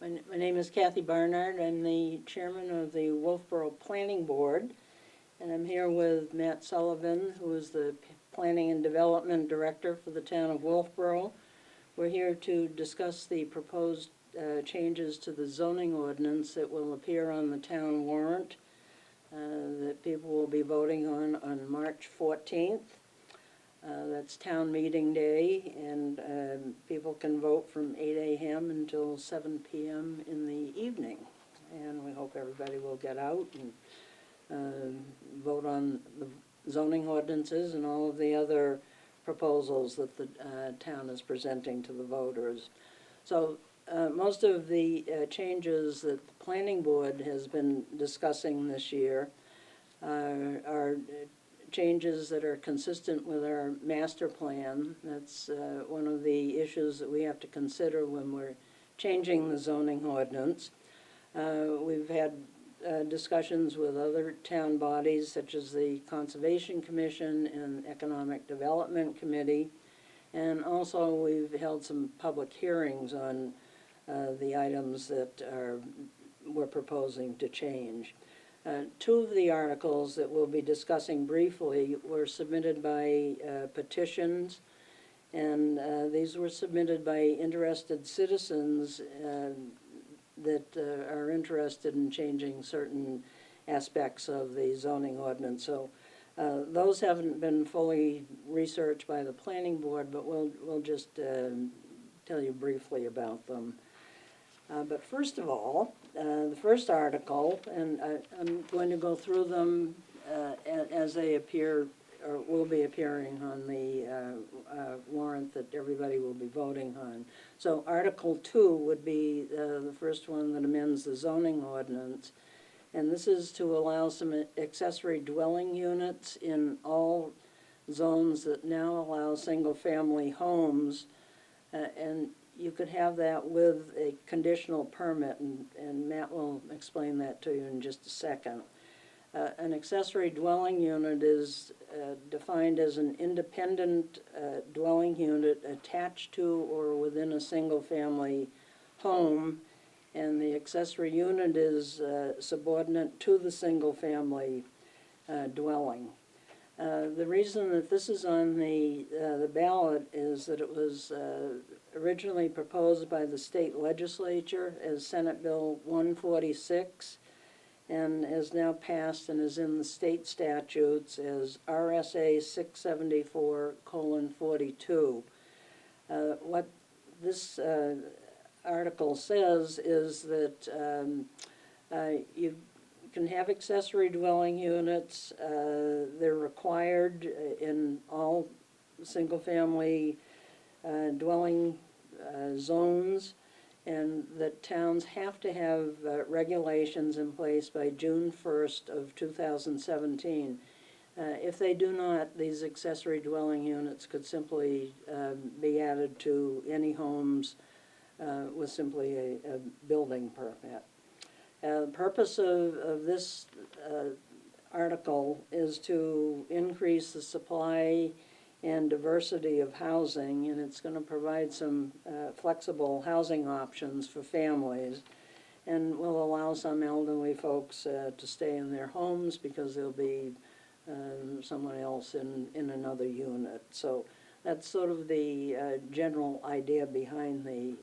My name is Kathy Barnard. I'm the chairman of the Wolfeboro Planning Board, and I'm here with Matt Sullivan, who is the Planning and Development Director for the town of Wolfeboro. We're here to discuss the proposed changes to the zoning ordinance that will appear on the town warrant that people will be voting on March 14th. That's town meeting day, and people can vote from 8 a.m. until 7 p.m. in the evening. And we hope everybody will get out and vote on the zoning ordinances and all of the other proposals that the town is presenting to the voters. So most of the changes that the planning board has been discussing this year are changes that are consistent with our master plan. That's one of the issues that we have to consider when we're changing the zoning ordinance. We've had discussions with other town bodies such as the Conservation Commission and Economic Development Committee, and also we've held some public hearings on the items that we're proposing to change. Two of the articles that we'll be discussing briefly were submitted by petitions, and these were submitted by interested citizens that are interested in changing certain aspects of the zoning ordinance. So those haven't been fully researched by the planning board, but we'll just tell you briefly about them. But first of all, the first article, and I'm going to go through them as they appear, or will be appearing on the warrant that everybody will be voting on. So Article 2 would be the first one that amends the zoning ordinance. And this is to allow some accessory dwelling units in all zones that now allow single-family homes, and you could have that with a conditional permit, and Matt will explain that to you in just a second. An accessory dwelling unit is defined as an independent dwelling unit attached to or within a single-family home, and the accessory unit is subordinate to the single-family dwelling. The reason that this is on the ballot is that it was originally proposed by the state legislature as Senate Bill 146 and has now passed and is in the state statutes as RSA 674:42. What this article says is that you can have accessory dwelling units. They're required in all single-family dwelling zones, and that towns have to have regulations in place by June 1st of 2017. If they do not, these accessory dwelling units could simply be added to any homes with simply a building permit. The purpose of this article is to increase the supply and diversity of housing, and it's going to provide some flexible housing options for families, and will allow some elderly folks to stay in their homes because there'll be someone else in another unit. So that's sort of the general idea behind the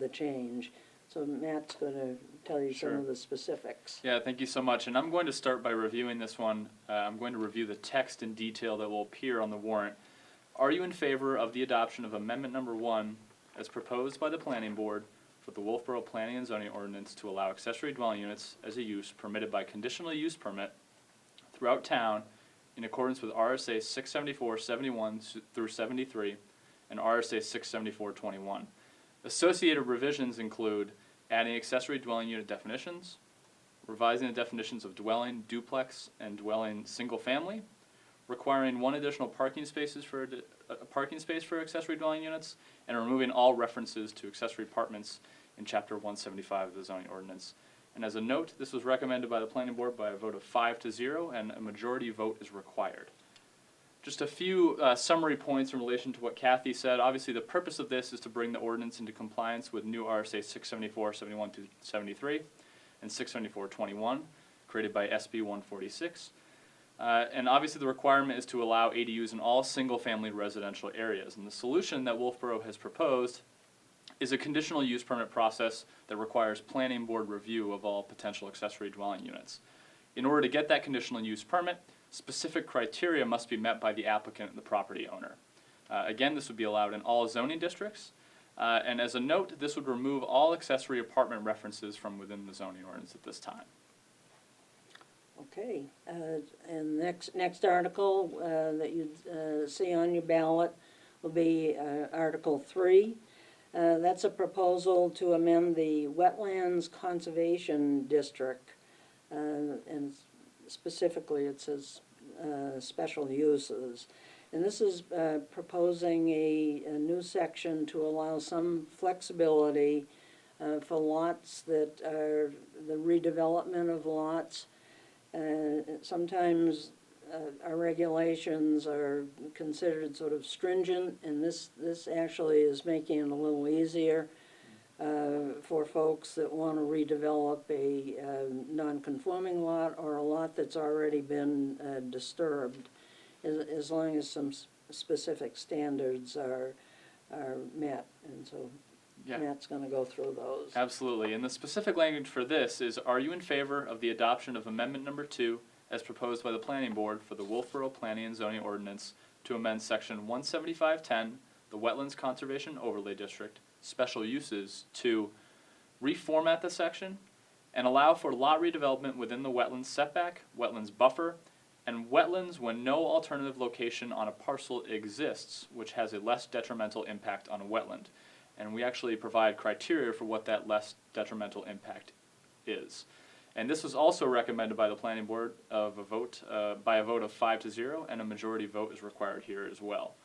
change. So Matt's going to tell you some of the specifics. Yeah, thank you so much. And I'm going to start by reviewing this one. I'm going to review the text in detail that will appear on the warrant. Are you in favor of the adoption of Amendment Number 1 as proposed by the Planning Board for the Wolfeboro Planning and Zoning Ordinance to allow accessory dwelling units as a use permitted by conditional use permit throughout town in accordance with RSA 674-71 through 73 and RSA 674-21? Associated revisions include adding accessory dwelling unit definitions, revising the definitions of dwelling, duplex, and dwelling single-family, requiring one additional parking space for accessory dwelling units, and removing all references to accessory apartments in Chapter 175 of the zoning ordinance. And as a note, this was recommended by the Planning Board by a vote of 5-0, and a majority vote is required. Just a few summary points in relation to what Kathy said. Obviously, the purpose of this is to bring the ordinance into compliance with new RSA 674, 71 to 73, and 674-21, created by SB 146. And obviously, the requirement is to allow ADUs in all single-family residential areas. And the solution that Wolfeboro has proposed is a conditional use permit process that requires planning board review of all potential accessory dwelling units. In order to get that conditional use permit, specific criteria must be met by the applicant and the property owner. Again, this would be allowed in all zoning districts. And as a note, this would remove all accessory apartment references from within the zoning ordinance at this time. Okay, and next article that you see on your ballot will be Article 3. That's a proposal to amend the Wetlands Conservation District, and specifically it says special uses. And this is proposing a new section to allow some flexibility for lots that are the redevelopment of lots. Sometimes our regulations are considered sort of stringent, and this actually is making it a little easier for folks that want to redevelop a non-conforming lot or a lot that's already been disturbed, as long as some specific standards are met. And so Yeah. Matt's going to go through those. Absolutely. And the specific language for this is, are you in favor of the adoption of Amendment Number 2 as proposed by the Planning Board for the Wolfeboro Planning and Zoning Ordinance to amend Section 17510, the Wetlands Conservation Overlay District, Special Uses, to reformat the section and allow for lot redevelopment within the wetlands setback, wetlands buffer, and wetlands when no alternative location on a parcel exists which has a less detrimental impact on a wetland. And we actually provide criteria for what that less detrimental impact is. And this was also recommended by the Planning Board of a vote, by a vote of 5-0, and a majority vote is required here as well.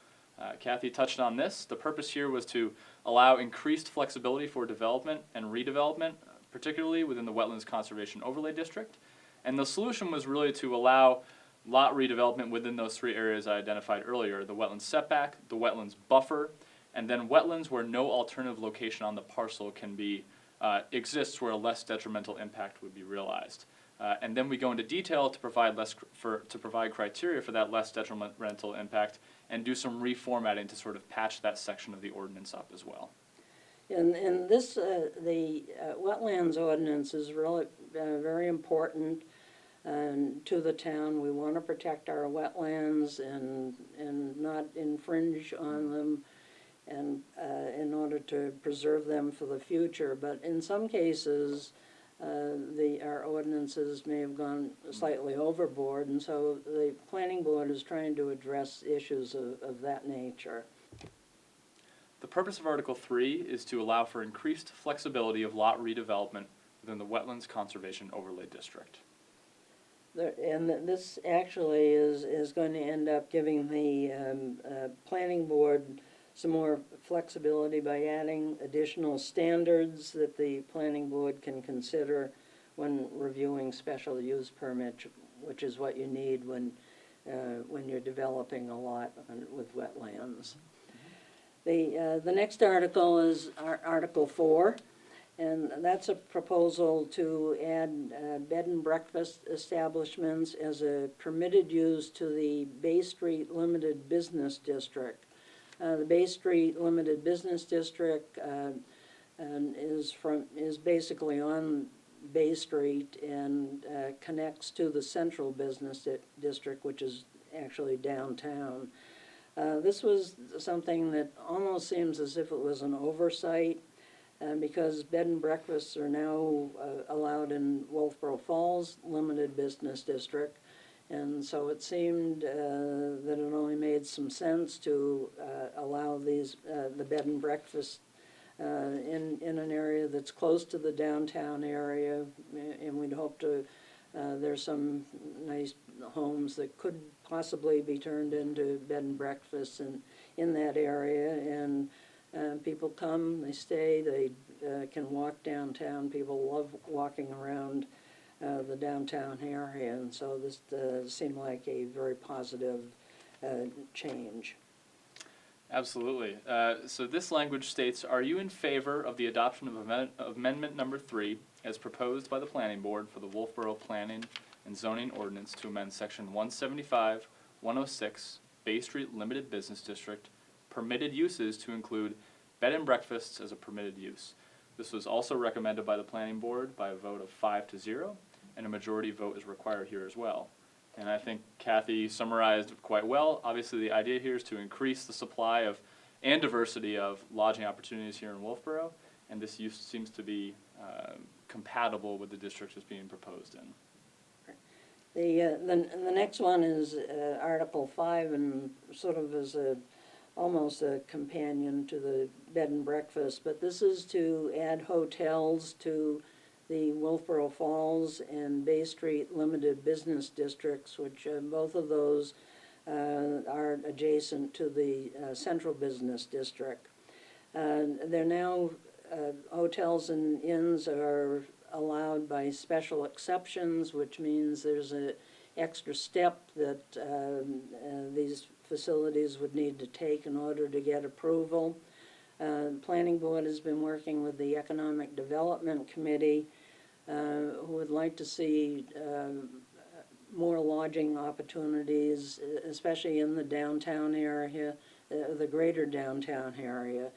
Kathy touched on this. The purpose here was to allow increased flexibility for development and redevelopment, particularly within the Wetlands Conservation Overlay District. And the solution was really to allow lot redevelopment within those three areas I identified earlier: the wetlands setback, the wetlands buffer, and then wetlands where no alternative location on the parcel can be exists where a less detrimental impact would be realized. And then we go into detail to provide provide criteria for that less detrimental impact and do some reformatting to sort of patch that section of the ordinance up as well. And this, the wetlands ordinance is really very important to the town. We want to protect our wetlands and not infringe on them, and in order to preserve them for the future. But in some cases, our ordinances may have gone slightly overboard, and so the planning board is trying to address issues of that nature. The purpose of Article 3 is to allow for increased flexibility of lot redevelopment within the Wetlands Conservation Overlay District. And this actually is going to end up giving the planning board some more flexibility by adding additional standards that the planning board can consider when reviewing special use permits, which is what you need when you're developing a lot with wetlands. The next article is Article 4, and that's a proposal to add bed and breakfast establishments as a permitted use to the Bay Street Limited Business District. The Bay Street Limited Business District is basically on Bay Street and connects to the Central Business District, which is actually downtown. This was something that almost seems as if it was an oversight, because bed and breakfasts are now allowed in Wolfeboro Falls Limited Business District. And so it seemed that it only made some sense to allow the bed and breakfast in an area that's close to the downtown area, and we'd hope to, there's some nice homes that could possibly be turned into bed and breakfasts in that area, and people come, they stay, they can walk downtown. People love walking around the downtown area, and so this seemed like a very positive change. Absolutely. So this language states, are you in favor of the adoption of amendment number 3 as proposed by the planning board for the Wolfeboro Planning and Zoning Ordinance to amend section 175, 106, Bay Street Limited Business District, permitted uses to include bed and breakfasts as a permitted use. This was also recommended by the planning board by a vote of 5-0, and a majority vote is required here as well. And I think Kathy summarized it quite well. Obviously, the idea here is to increase the supply of and diversity of lodging opportunities here in Wolfeboro, and this use seems to be compatible with the district that's being proposed in. The next one is Article 5, and sort of as almost a companion to the bed and breakfast, but this is to add hotels to the Wolfeboro Falls and Bay Street Limited Business Districts, which both of those are adjacent to the Central Business District. They're now, hotels and inns are allowed by special exceptions, which means there's an extra step that these facilities would need to take in order to get approval. The Planning Board has been working with the Economic Development Committee, who would like to see more lodging opportunities, especially in the downtown area, the greater downtown area.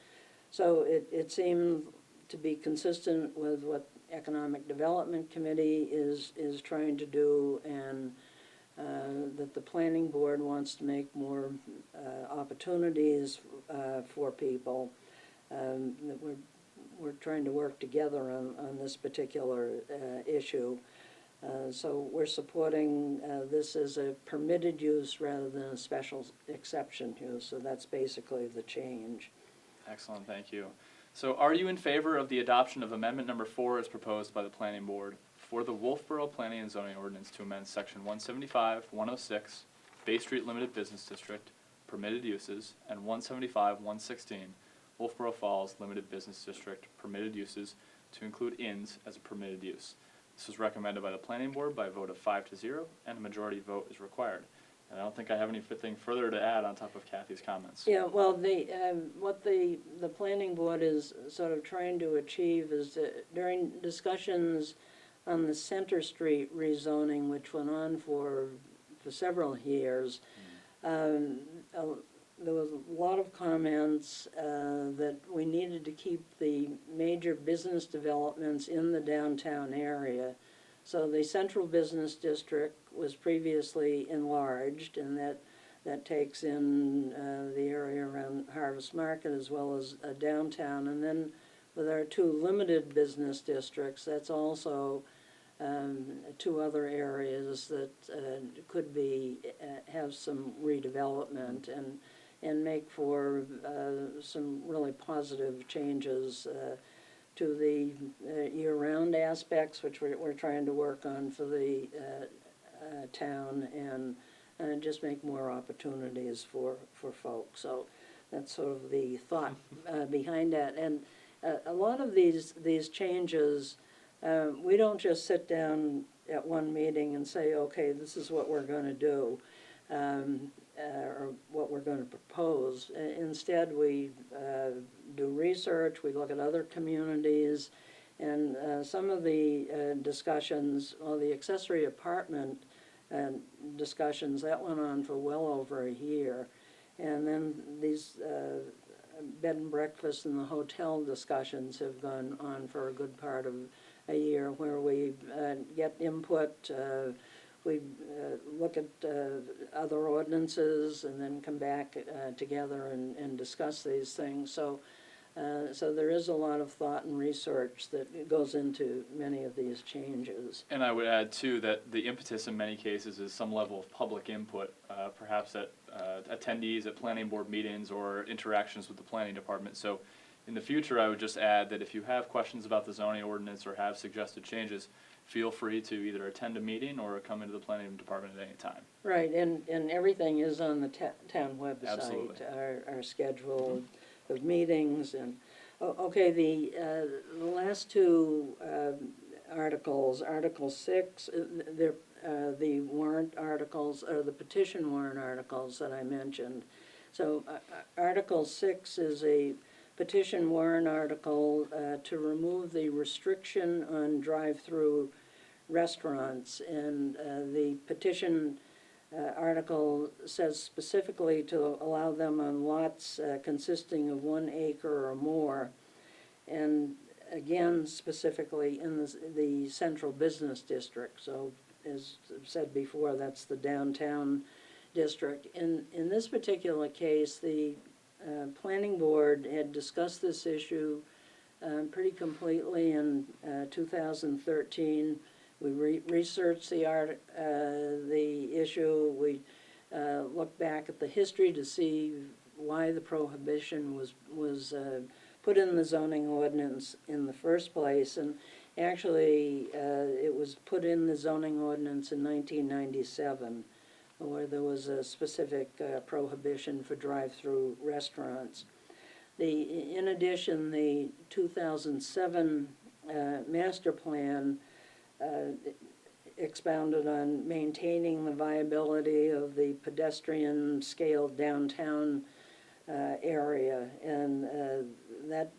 So it seemed to be consistent with what Economic Development Committee is trying to do, and that the Planning Board wants to make more opportunities for people. That we're trying to work together on this particular issue. So we're supporting this as a permitted use rather than a special exception use, so that's basically the change. Excellent, thank you. So are you in favor of the adoption of amendment number 4 as proposed by the planning board for the Wolfeboro Planning and Zoning Ordinance to amend section 175, 106, Bay Street Limited Business District, permitted uses, and 175, 116, Wolfeboro Falls Limited Business District, permitted uses to include inns as a permitted use? This was recommended by the planning board by a vote of 5-0, and a majority vote is required. And I don't think I have anything further to add on top of Kathy's comments. Yeah, well, what the planning board is sort of trying to achieve is that during discussions on the Center Street rezoning, which went on for several years, there was a lot of comments that we needed to keep the major business developments in the downtown area. So the Central Business District was previously enlarged, and that takes in the area around Harvest Market as well as downtown. And then with our 2 limited business districts, that's also 2 other areas that could be have some redevelopment and make for some really positive changes to the year-round aspects, which we're trying to work on for the town, and just make more opportunities for folks. So that's sort of the thought behind that. And a lot of these changes, we don't just sit down at one meeting and say, okay, this is what we're going to do, or what we're going to propose. Instead, we do research, we look at other communities, and some of the discussions, well, the accessory apartment discussions, that went on for well over a year. And then these bed and breakfast and the hotel discussions have gone on for a good part of a year, where we get input, we look at other ordinances and then come back together and discuss these things. So there is a lot of thought and research that goes into many of these changes. And I would add, too, that the impetus in many cases is some level of public input, perhaps at attendees at planning board meetings or interactions with the planning department. So in the future, I would just add that if you have questions about the zoning ordinance or have suggested changes, feel free to either attend a meeting or come into the planning department at any time. Right, and everything is on the town website. Absolutely. Our schedule of meetings and, okay, the last 2 articles, Article 6, they're the warrant articles, or the petition warrant articles that I mentioned. So Article 6 is a petition warrant article to remove the restriction on drive-through restaurants. And the petition article says specifically to allow them on lots consisting of 1 acre or more. And again, specifically in the central business district. So as I've said before, that's the downtown district. In this particular case, the planning board had discussed this issue pretty completely in 2013. We researched the issue. We looked back at the history to see why the prohibition was put in the zoning ordinance in the first place. And actually, it was put in the zoning ordinance in 1997, where there was a specific prohibition for drive-through restaurants. In addition, the 2007 master plan expounded on maintaining the viability of the pedestrian-scaled downtown area, and that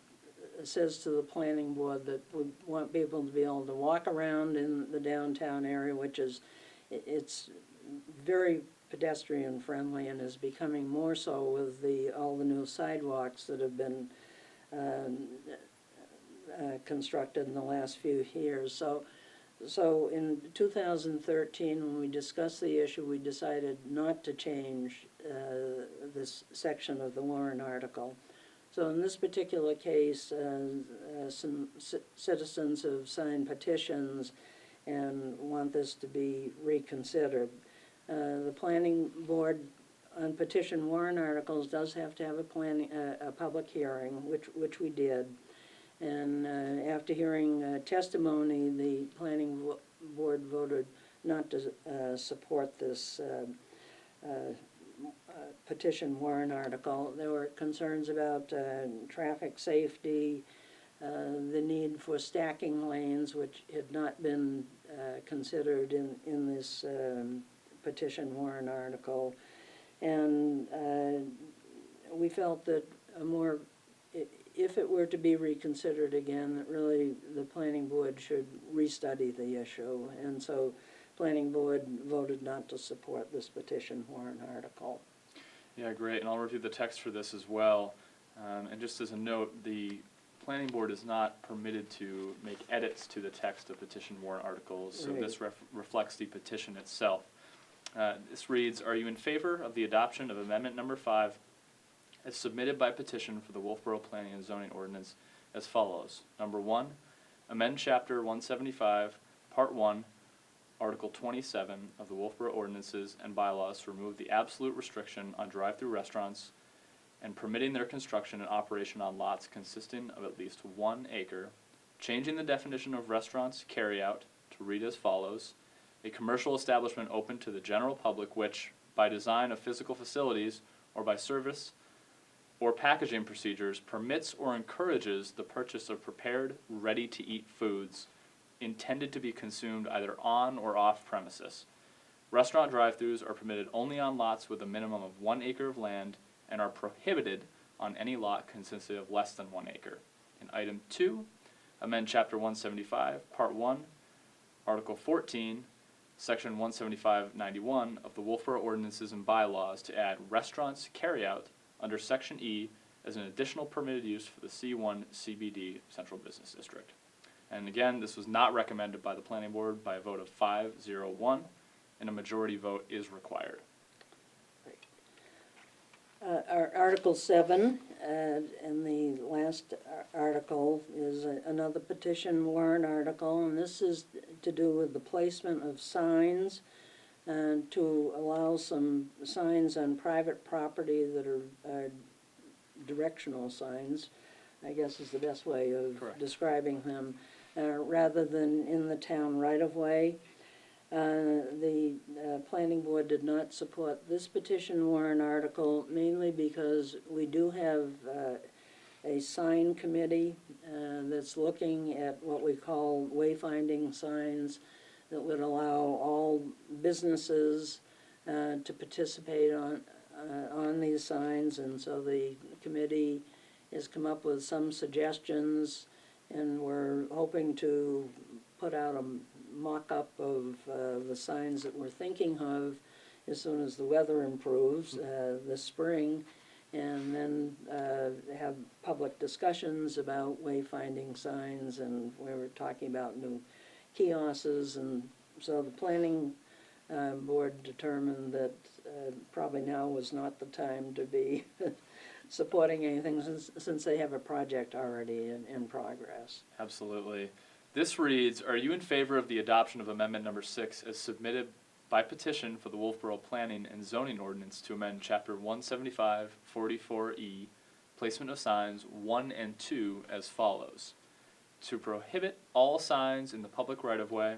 says to the planning board that we want people to be able to walk around in the downtown area, which is, it's very pedestrian friendly and is becoming more so with all the new sidewalks that have been constructed in the last few years. So in 2013, when we discussed the issue, we decided not to change this section of the warrant article. So in this particular case, some citizens have signed petitions and want this to be reconsidered. The planning board on petition warrant articles does have to have a public hearing, which we did. And after hearing testimony, the planning board voted not to support this petition warrant article. There were concerns about traffic safety, the need for stacking lanes, which had not been considered in this petition warrant article. And we felt that if it were to be reconsidered again, that really the planning board should restudy the issue. And so planning board voted not to support this petition warrant article. Yeah, great, and I'll review the text for this as well. And just as a note, the planning board is not permitted to make edits to the text of petition warrant articles, so Right. this reflects the petition itself. This reads, are you in favor of the adoption of amendment number 5 as submitted by petition for the Wolfeboro Planning and Zoning Ordinance as follows? Number 1, amend Chapter 175, Part 1, Article 27 of the Wolfeboro Ordinances and Bylaws to remove the absolute restriction on drive-through restaurants and permitting their construction and operation on lots consisting of at least 1 acre, changing the definition of restaurants carryout to read as follows: a commercial establishment open to the general public which, by design of physical facilities or by service or packaging procedures, permits or encourages the purchase of prepared, ready-to-eat foods intended to be consumed either on or off premises. Restaurant drive-thrus are permitted only on lots with a minimum of 1 acre of land and are prohibited on any lot consisting of less than 1 acre. In item 2, amend Chapter 175, Part 1, Article 14, Section 175-91 of the Wolfeboro Ordinances and Bylaws to add restaurants carryout under Section E as an additional permitted use for the C1 CBD Central Business District. And again, this was not recommended by the planning board by a vote of 5-0-1, and a majority vote is required. Article 7, and the last article is another petition warrant article, and this is to do with the placement of signs and to allow some signs on private property that are directional signs, I guess is the best way of Correct. describing them, rather than in the town right-of-way. The planning board did not support this petition warrant article, mainly because we do have a sign committee that's looking at what we call wayfinding signs. that would allow all businesses to participate on these signs, and so the committee has come up with some suggestions, and we're hoping to put out a mock-up of the signs that we're thinking of as soon as the weather improves this spring, and then have public discussions about wayfinding signs, and we were talking about new kiosks, and so the planning board determined that probably now was not the time to be supporting anything since they have a project already in progress. Absolutely. This reads, are you in favor of the adoption of Amendment Number 6 as submitted by petition for the Wolfeboro Planning and Zoning Ordinance to amend Chapter 175, 44E, Placement of Signs 1 and 2 as follows? To prohibit all signs in the public right-of-way,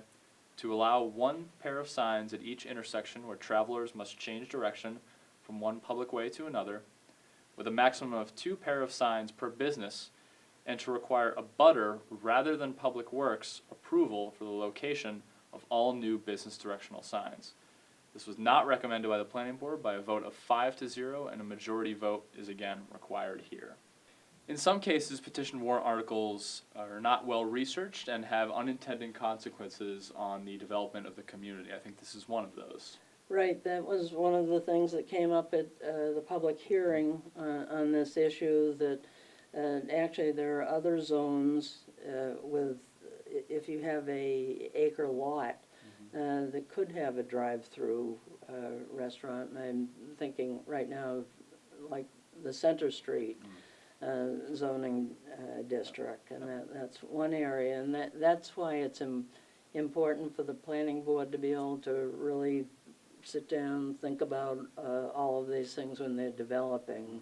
to allow one pair of signs at each intersection where travelers must change direction from one public way to another, with a maximum of 2 pair of signs per business, and to require a butter rather than Public Works approval for the location of all new business directional signs. This was not recommended by the planning board by a vote of 5-0, and a majority vote is again required here. In some cases, petition warrant articles are not well researched and have unintended consequences on the development of the community. I think this is one of those. Right, that was one of the things that came up at the public hearing on this issue, that actually there are other zones with, if you have a acre lot, that could have a drive-through restaurant, and I'm thinking right now of like the Center Street zoning district, and that's one area, and that's why it's important for the planning board to be able to really sit down, think about all of these things when they're developing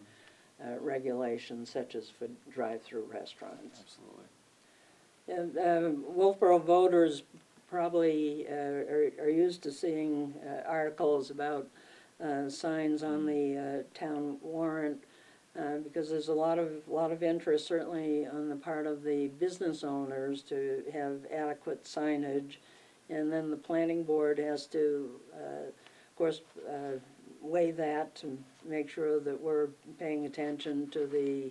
regulations such as for drive-through restaurants. Absolutely. And Wolfeboro voters probably are used to seeing articles about signs on the town warrant, because there's a lot of interest, certainly on the part of the business owners, to have adequate signage, and then the planning board has to, of course, weigh that to make sure that we're paying attention to the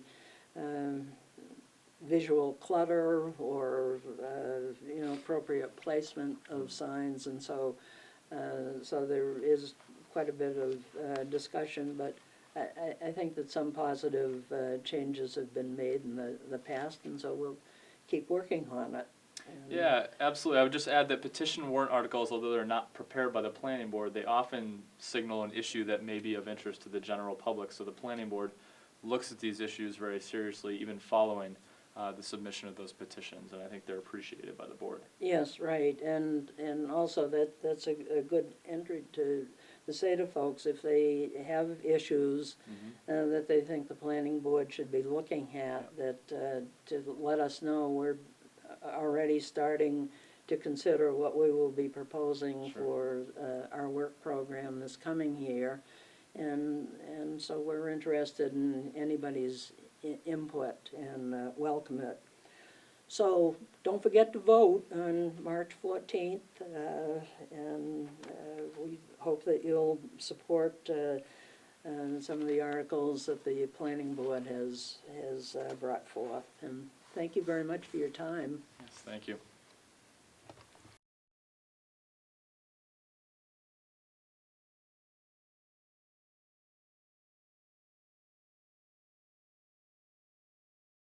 visual clutter or appropriate placement of signs, and so there is quite a bit of discussion, but I think that some positive changes have been made in the past, and so we'll keep working on it. Yeah, absolutely. I would just add that petition warrant articles, although they're not prepared by the planning board, they often signal an issue that may be of interest to the general public. So the planning board looks at these issues very seriously, even following the submission of those petitions, and I think they're appreciated by the board. Yes, right, and also that's a good entry to say to folks, if they have issues that they think the planning board should be looking at, that to let us know. We're already starting to consider what we will be proposing for our work program this coming year, and so we're interested in anybody's input and welcome it. So don't forget to vote on March 14th, and we hope that you'll support some of the articles that the planning board has brought forth. And thank you very much for your time. Yes, thank you.